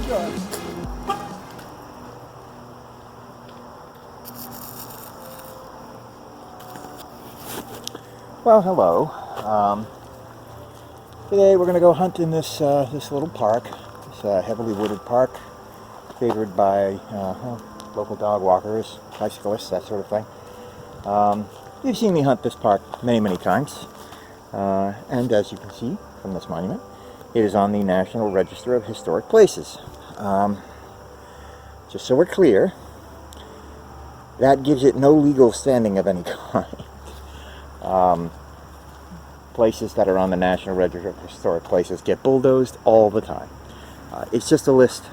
Well, hello. Today we're going to go hunt in this this little park, this heavily wooded park, favored by local dog walkers, bicyclists, that sort of thing. You've seen me hunt this park many, many times, and as you can see from this monument, it is on the National Register of Historic Places. Just so we're clear, that gives it no legal standing of any kind. Places that are on the National Register of Historic Places get bulldozed all the time. It's just a list.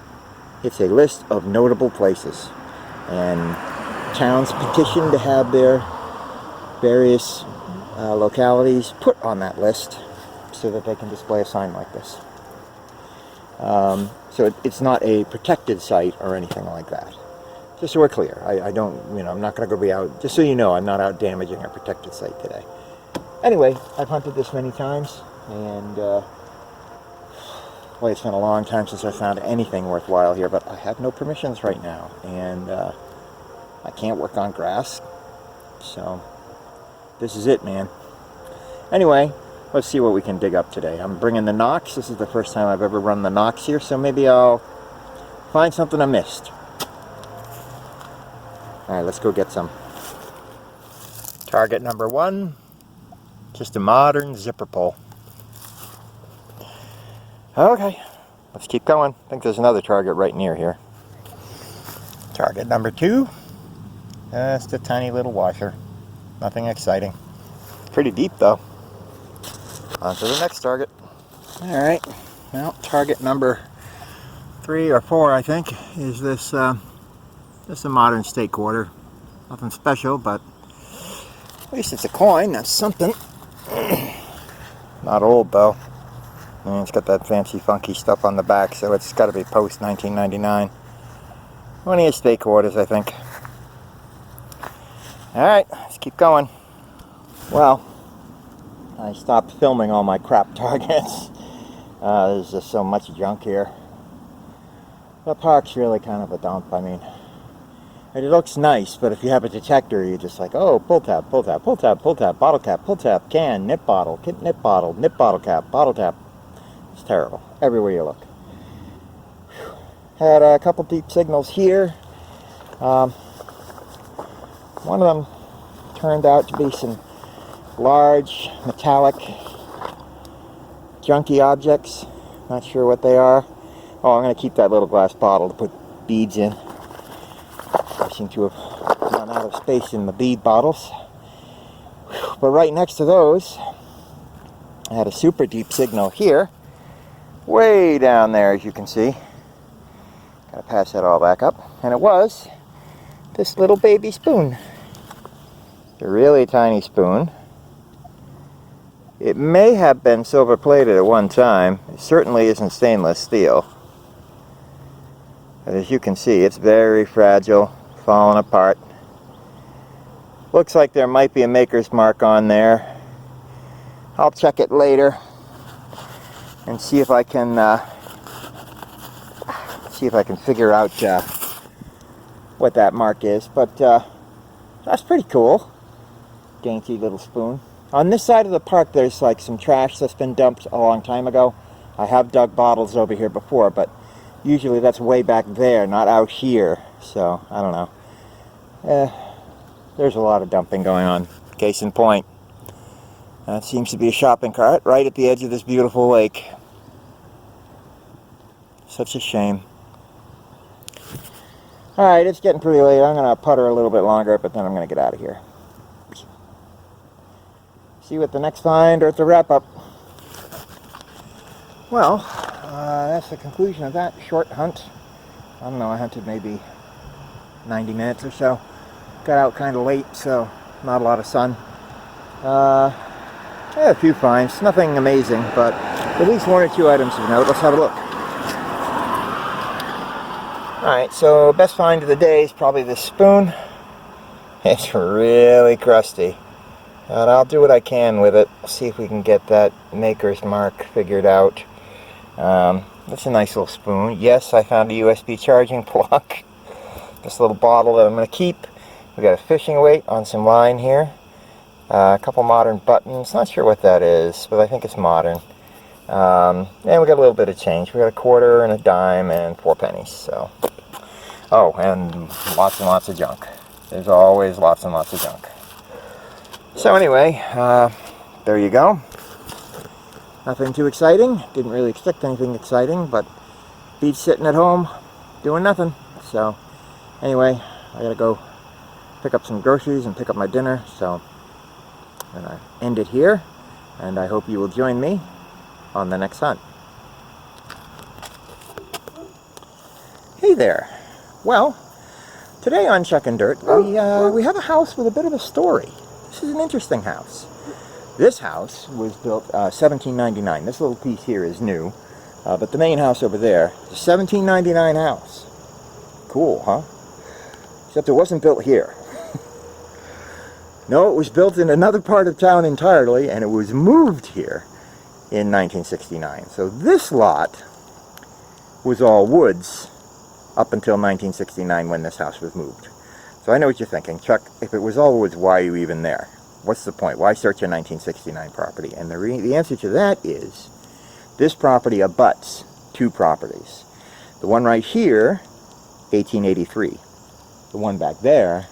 It's a list of notable places, and towns petition to have their various localities put on that list so that they can display a sign like this. So it's not a protected site or anything like that. Just so we're clear, I don't, I'm not going to go be out, just so you know, I'm not out damaging a protected site today. Anyway, I've hunted this many times, and boy, it's been a long time since I found anything worthwhile here, but I have no permissions right now, and I can't work on grass, so this is it, man. Anyway, let's see what we can dig up today. I'm bringing the Knox. This is the first time I've ever run the Knox here, so maybe I'll find something I missed. Alright, let's go get some. Target number 1, just a modern zipper pull. Okay, let's keep going. I think there's another target right near here. Target number 2, just a tiny little washer. Nothing exciting. Pretty deep though. On to the next target. Alright, well, target number 3 or 4, I think, is this just a modern state quarter. Nothing special, but at least it's a coin. That's something. Not old though. And it's got that fancy funky stuff on the back, so it's got to be post 1999. 20 state quarters, I think. Alright, let's keep going. Well, I stopped filming all my crap targets. There's just so much junk here. The park's really kind of a dump. I mean, it looks nice, but if you have a detector, you're just like, oh, pull tab, pull tab, pull tab, pull tab, bottle cap, pull tab, can, nip bottle, nip bottle cap, bottle tab. It's terrible, everywhere you look. Had a couple deep signals here. One of them turned out to be some large, metallic, junky objects. Not sure what they are. Oh, I'm going to keep that little glass bottle to put beads in. I seem to have run out of space in the bead bottles. But right next to those, I had a super deep signal here. Way down there, as you can see. Gotta pass that all back up. And it was this little baby spoon. A really tiny spoon. It may have been silver plated at one time. It certainly isn't stainless steel. But as you can see, it's very fragile, falling apart. Looks like there might be a maker's mark on there. I'll check it later and see if I can figure out what that mark is. But that's pretty cool. Dainty little spoon. On this side of the park, there's like some trash that's been dumped a long time ago. I have dug bottles over here before, but usually that's way back there, not out here. So, I don't know. There's a lot of dumping going on. Case in point. That seems to be a shopping cart right at the edge of this beautiful lake. Such a shame. Alright, it's getting pretty late. I'm going to putter a little bit longer, but then I'm going to get out of here. See you at the next find or at the wrap-up. Well, that's the conclusion of that short hunt. I don't know, I hunted maybe 90 minutes or so. Got out kind of late, so not a lot of sun. I had a few finds, nothing amazing, but at least 1 or 2 items of note. Let's have a look. Alright, so best find of the day is probably this spoon. It's really crusty. But I'll do what I can with it. See if we can get that maker's mark figured out. That's a nice little spoon. Yes, I found a USB charging plug. This little bottle that I'm going to keep. We got a fishing weight on some line here. A couple modern buttons. Not sure what that is, but I think it's modern. And we got a little bit of change. We got a quarter and a dime and 4 pennies. So, oh, and lots of junk. There's always lots and lots of junk. So anyway, there you go. Nothing too exciting. Didn't really expect anything exciting, but beach sitting at home doing nothing. So anyway, I gotta go pick up some groceries and pick up my dinner. So I'm gonna end it here, and I hope you will join me on the next hunt. Hey there. Well, today on Chuckin Dirt, we have a house with a bit of a story. This is an interesting house. This house was built 1799. This little piece here is new, but the main house over there, the 1799 house. Cool, huh? Except it wasn't built here. No, it was built in another part of town entirely, and it was moved here in 1969. So this lot was all woods up until 1969 when this house was moved. So I know what you're thinking, Chuck, if it was all woods, why are you even there? What's the point? Why search a 1969 property? And the answer to that is, this property abuts 2 properties. The one right here, 1883. The one back there,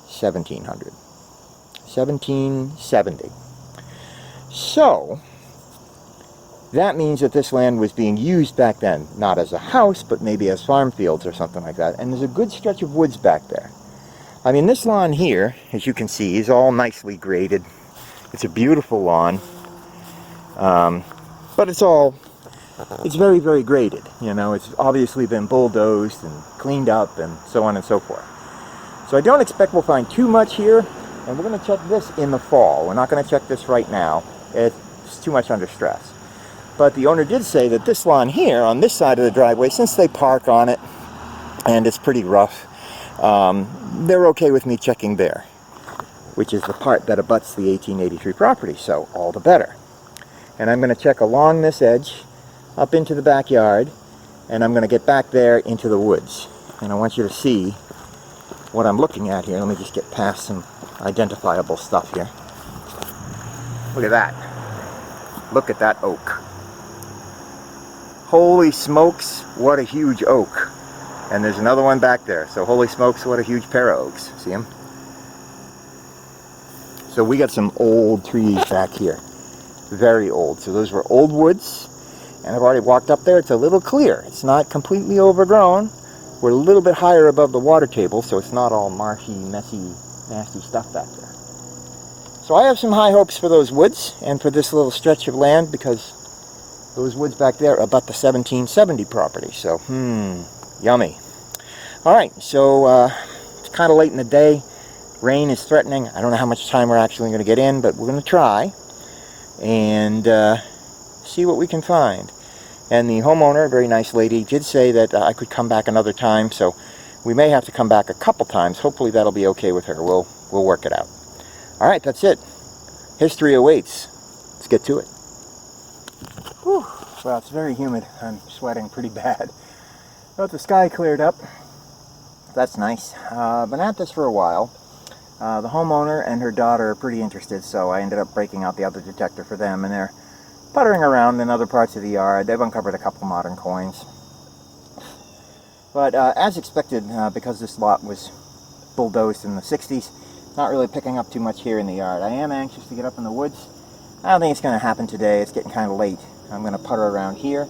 1700. 1770. So, that means that this land was being used back then, not as a house, but maybe as farm fields or something like that. And there's a good stretch of woods back there. I mean, this lawn here, as you can see, is all nicely graded. It's a beautiful lawn. But it's very, very graded. You know, it's obviously been bulldozed and cleaned up and so on and so forth. So I don't expect we'll find too much here. And we're going to check this in the fall. We're not going to check this right now. It's too much under stress. But the owner did say that this lawn here, on this side of the driveway, since they park on it, and it's pretty rough, they're okay with me checking there, which is the part that abuts the 1883 property, so all the better. And I'm going to check along this edge, up into the backyard, and I'm going to get back there into the woods. And I want you to see what I'm looking at here. Let me just get past some identifiable stuff here. Look at that. Look at that oak. Holy smokes, what a huge oak. And there's another one back there. So holy smokes, what a huge pair of oaks. See them? So we got some old trees back here. Very old. So those were old woods. And I've already walked up there. It's a little clear. It's not completely overgrown. We're a little bit higher above the water table, so it's not all marshy, messy, nasty stuff back there. So I have some high hopes for those woods and for this little stretch of land, because those woods back there abut the 1770 property. So, yummy. Alright, so it's kind of late in the day. Rain is threatening. I don't know how much time we're actually going to get in, but we're going to try and see what we can find. And the homeowner, a very nice lady, did say that I could come back another time, so we may have to come back a couple times. Hopefully that'll be okay with her. We'll work it out. Alright, that's it. History awaits. Let's get to it. Whew. Well, it's very humid. I'm sweating pretty bad. But the sky cleared up. That's nice. Been at this for a while. The homeowner and her daughter are pretty interested, so I ended up breaking out the other detector for them, and they're puttering around in other parts of the yard. They've uncovered a couple modern coins. But as expected, because this lot was bulldozed in the 60s, not really picking up too much here in the yard. I am anxious to get up in the woods. I don't think it's going to happen today. It's getting kind of late. I'm going to putter around here.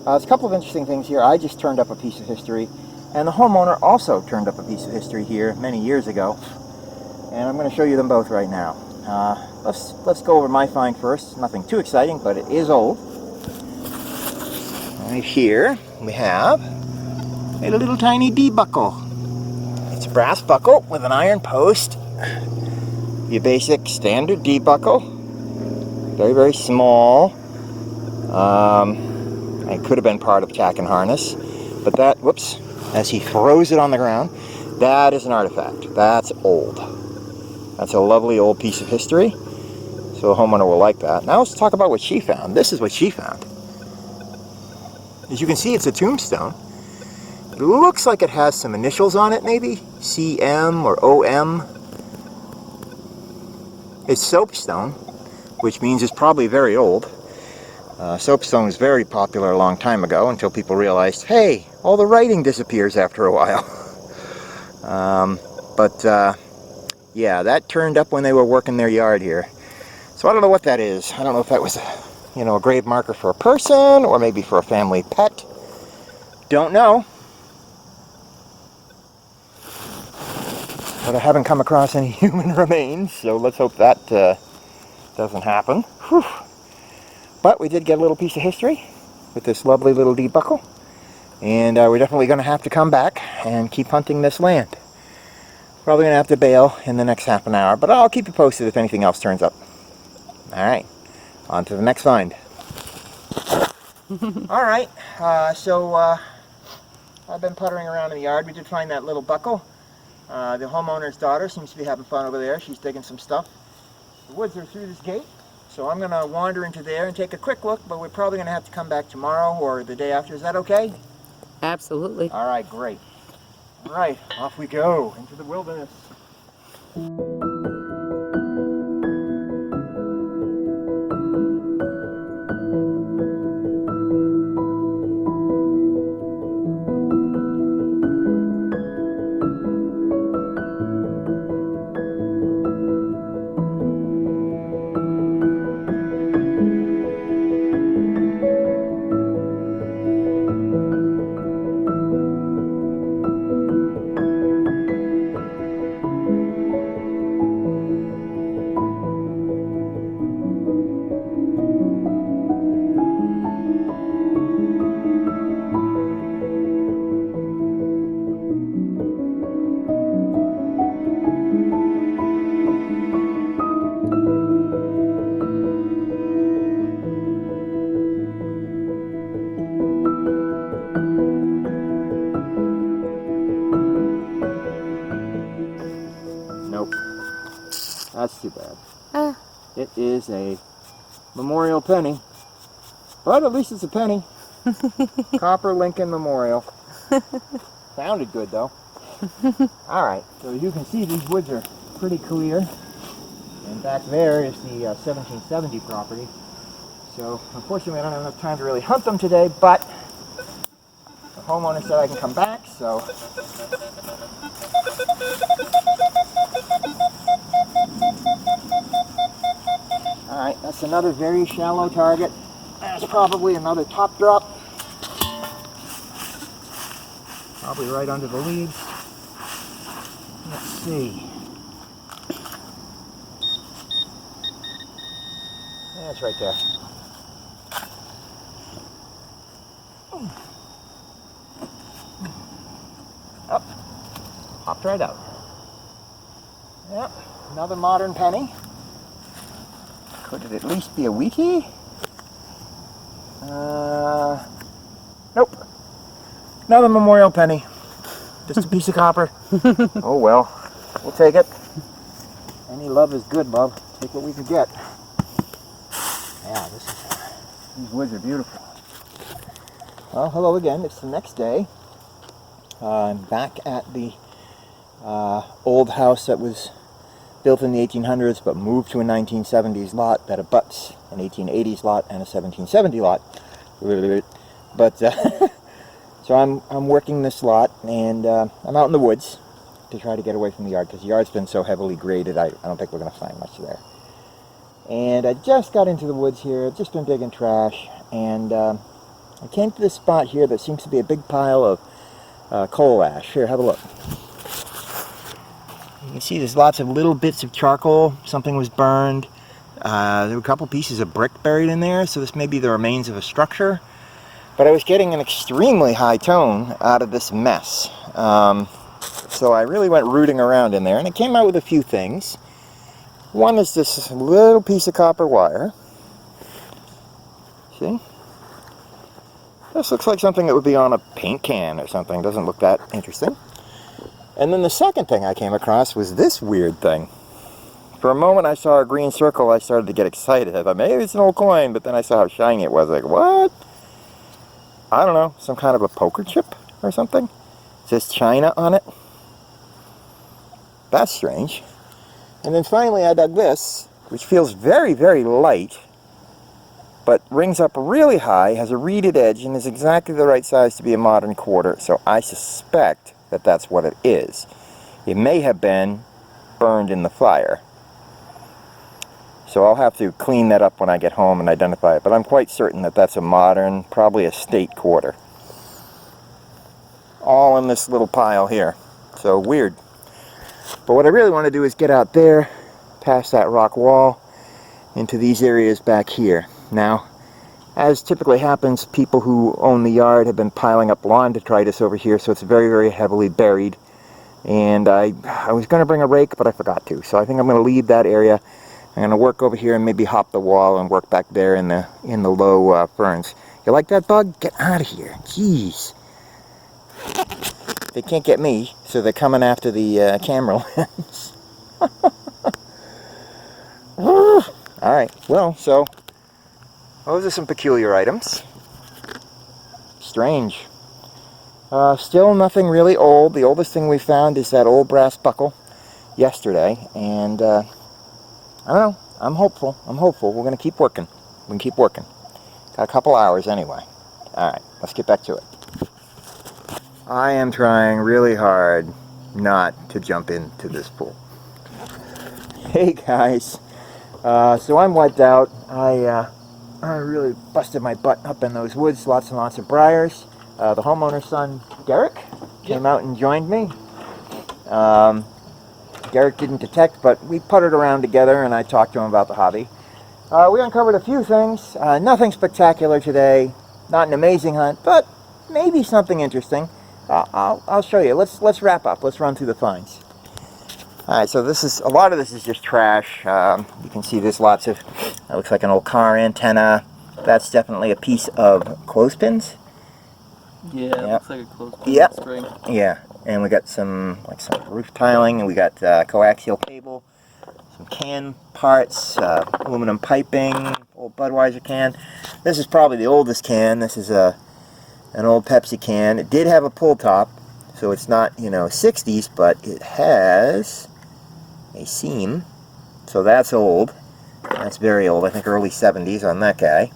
There's a couple of interesting things here. I just turned up a piece of history, and the homeowner also turned up a piece of history here many years ago. And I'm going to show you them both right now. Let's go over my find first. Nothing too exciting, but it is old. Right here we have a little tiny D-buckle. It's a brass buckle with an iron post. Your basic standard D-buckle. Very, very small. It could have been part of Chuckin harness, but that, whoops, as he throws it on the ground, that is an artifact. That's old. That's a lovely old piece of history. So the homeowner will like that. Now let's talk about what she found. This is what she found. As you can see, it's a tombstone. It looks like it has some initials on it, maybe? CM or OM. It's soapstone, which means it's probably very old. Soapstone was very popular a long time ago until people realized, hey, all the writing disappears after a while. Yeah, that turned up when they were working their yard here. So I don't know what that is. I don't know if that was a grave marker for a person or maybe for a family pet. Don't know. But I haven't come across any human remains, so let's hope that doesn't happen. Whew. But we did get a little piece of history with this lovely little deed buckle. And we're definitely going to have to come back and keep hunting this land. Probably going to have to bail in the next half an hour, but I'll keep you posted if anything else turns up. Alright, on to the next find. Alright, so I've been puttering around in the yard. We did find that little buckle. The homeowner's daughter seems to be having fun over there. She's digging some stuff. The woods are through this gate, so I'm going to wander into there and take a quick look, but we're probably going to have to come back tomorrow or the day after. Is that okay? Absolutely. All right, great. All right, off we go into the wilderness. That's too bad. It is a memorial penny, but at least it's a penny. Copper Lincoln Memorial. Sounded good though. Alright, so as you can see, these woods are pretty clear. And back there is the 1770 property. So unfortunately I don't have enough time to really hunt them today, but the homeowner said I can come back, so alright, that's another very shallow target. That's probably another top drop. Probably right under the leaves. Let's see. Yeah, it's right there. Up. Popped right out. Yep, another modern penny. Could it at least be a wheatie? Nope. Another memorial penny. Just a piece of copper. Oh well, we'll take it. Any love is good, love. Take what we can get. Yeah, these woods are beautiful. Well, hello again. It's the next day. I'm back at the old house that was built in the 1800s but moved to a 1970s lot that abuts an 1880s lot and a 1770 lot. But so I'm working this lot, and I'm out in the woods to try to get away from the yard because the yard's been so heavily graded. I don't think we're going to find much there. And I just got into the woods here. I've just been digging trash, and I came to this spot here that seems to be a big pile of coal ash. Here, have a look. You can see there's lots of little bits of charcoal. Something was burned. There were a couple pieces of brick buried in there, so this may be the remains of a structure. But I was getting an extremely high tone out of this mess. So I really went rooting around in there, and it came out with a few things. One is this little piece of copper wire. See? This looks like something that would be on a paint can or something. Doesn't look that interesting. And then the second thing I came across was this weird thing. For a moment I saw a green circle, I started to get excited. I thought, maybe it's an old coin, but then I saw how shiny it was. Like, what? I don't know, some kind of a poker chip or something. It says China on it. That's strange. And then finally I dug this, which feels very, very light, but rings up really high, has a reeded edge, and is exactly the right size to be a modern quarter, so I suspect that that's what it is. It may have been burned in the fire. So I'll have to clean that up when I get home and identify it, but I'm quite certain that that's a modern, probably a state quarter. All in this little pile here. So weird. But what I really want to do is get out there, past that rock wall, into these areas back here. Now, as typically happens, people who own the yard have been piling up lawn detritus over here, so it's very, very heavily buried. And I was going to bring a rake, but I forgot to. So I think I'm going to leave that area. I'm going to work over here and maybe hop the wall and work back there in the low ferns. You like that bug? Get out of here. Jeez. They can't get me, so they're coming after the camera lens. Alright, well, so those are some peculiar items. Strange. Still nothing really old. The oldest thing we found is that old brass buckle yesterday, and I don't know. I'm hopeful. We're going to keep working. Got a couple hours anyway. Alright, let's get back to it. I am trying really hard not to jump into this pool. Hey guys. So I'm wiped out. I really busted my butt up in those woods. Lots and lots of briars. The homeowner's son, Derek, came out and joined me. Derek didn't detect, but we puttered around together and I talked to him about the hobby. We uncovered a few things. Nothing spectacular today. Not an amazing hunt, but maybe something interesting. I'll show you. Let's wrap up. Let's run through the finds. Alright, so a lot of this is just trash. You can see there's lots of, that looks like an old car antenna. That's definitely a piece of clothespins. Yeah, it looks like a clothespin string. Yeah, and we got some roof tiling, and we got coaxial cable, some can parts, aluminum piping, old Budweiser can. This is probably the oldest can. This is an old Pepsi can. It did have a pull top, so it's not, 60s, but it has a seam, so that's old. That's very old. I think early 70s on that guy.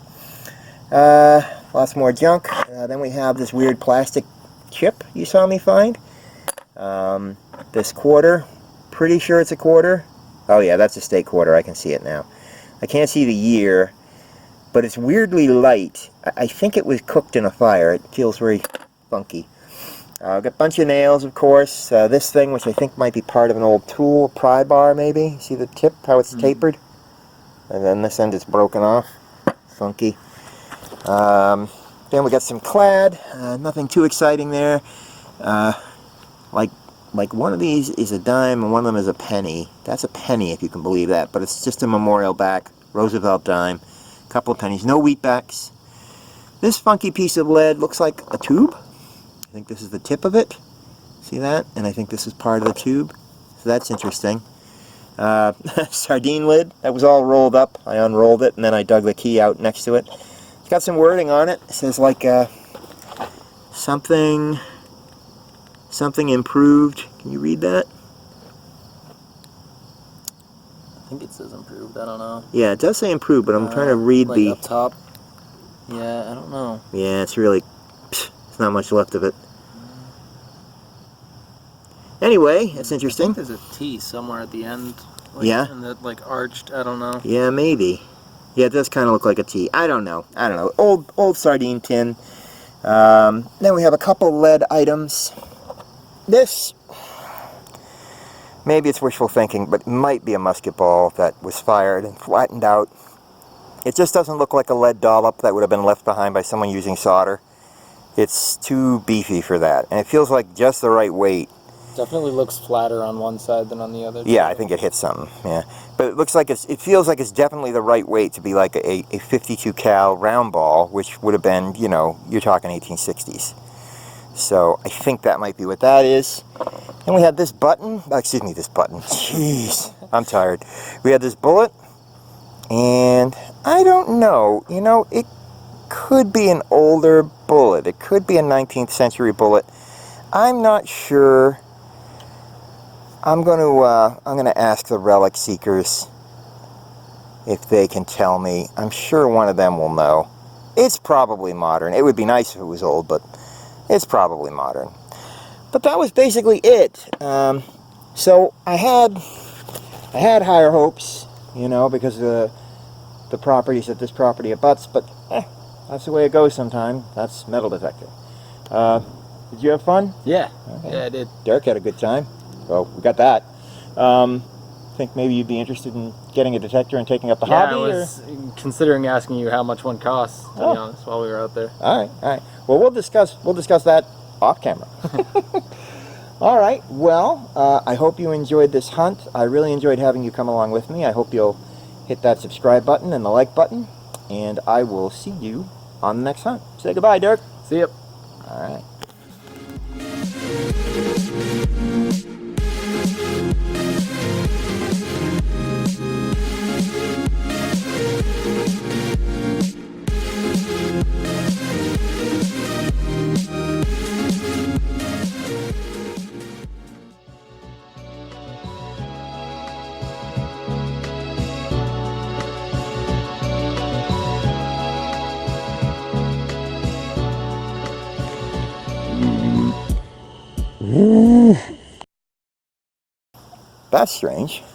Lots more junk. Then we have this weird plastic chip you saw me find. This quarter, pretty sure it's a quarter. Oh yeah, that's a state quarter. I can see it now. I can't see the year, but it's weirdly light. I think it was cooked in a fire. It feels very funky. Got a bunch of nails, of course. This thing, which I think might be part of an old tool, a pry bar maybe. See the tip, how it's tapered? And then this end is broken off. Funky. Then we got some clad. Nothing too exciting there. Like one of these is a dime and one of them is a penny. That's a penny, if you can believe that. But it's just a memorial back. Roosevelt dime. A couple of pennies. No wheatbacks. This funky piece of lead looks like a tube. I think this is the tip of it. See that? And I think this is part of the tube. So that's interesting. Sardine lid. That was all rolled up. I unrolled it and then I dug the key out next to it. It's got some wording on it. It says like something improved. Can you read that? I think it says improved. I don't know. Yeah, it does say improved, but I'm trying to read like up top. Yeah, I don't know. Yeah, it's really... There's not much left of it. Anyway, that's interesting. I think there's a T somewhere at the end. Like, yeah? And that, like, arched. I don't know. Yeah, maybe. Yeah, it does kind of look like a T. I don't know. Old sardine tin. Then we have a couple lead items. This, maybe it's wishful thinking, but it might be a musket ball that was fired and flattened out. It just doesn't look like a lead dollop that would have been left behind by someone using solder. It's too beefy for that, and it feels like just the right weight. Definitely looks flatter on one side than on the other. Yeah, I think it hit something. Yeah, but it looks like it feels like it's definitely the right weight to be like a 52 cal round ball, which would have been, you're talking 1860s. So I think that might be what that is. And we had this button. Excuse me, this button. Jeez, I'm tired. We had this bullet, and I don't know. could be an older bullet. It could be a 19th century bullet. I'm not sure. I'm gonna ask the relic seekers if they can tell me. I'm sure one of them will know. It's probably modern. It would be nice if it was old, but it's probably modern. But that was basically it. So I had higher hopes, you know, because the properties that this property abuts, but that's the way it goes sometimes. That's metal detecting. Did you have fun? Yeah. Okay. Yeah, I did. Derek had a good time. So we got that. Think maybe you'd be interested in getting a detector and taking up the hobby? I was considering asking you how much one costs, to be honest, while we were out there. All right. Well, we'll discuss that off camera. All right. Well, I hope you enjoyed this hunt. I really enjoyed having you come along with me. I hope you'll hit that subscribe button and the like button, and I will see you on the next hunt. Say goodbye, Derek. See ya. All right. That's strange.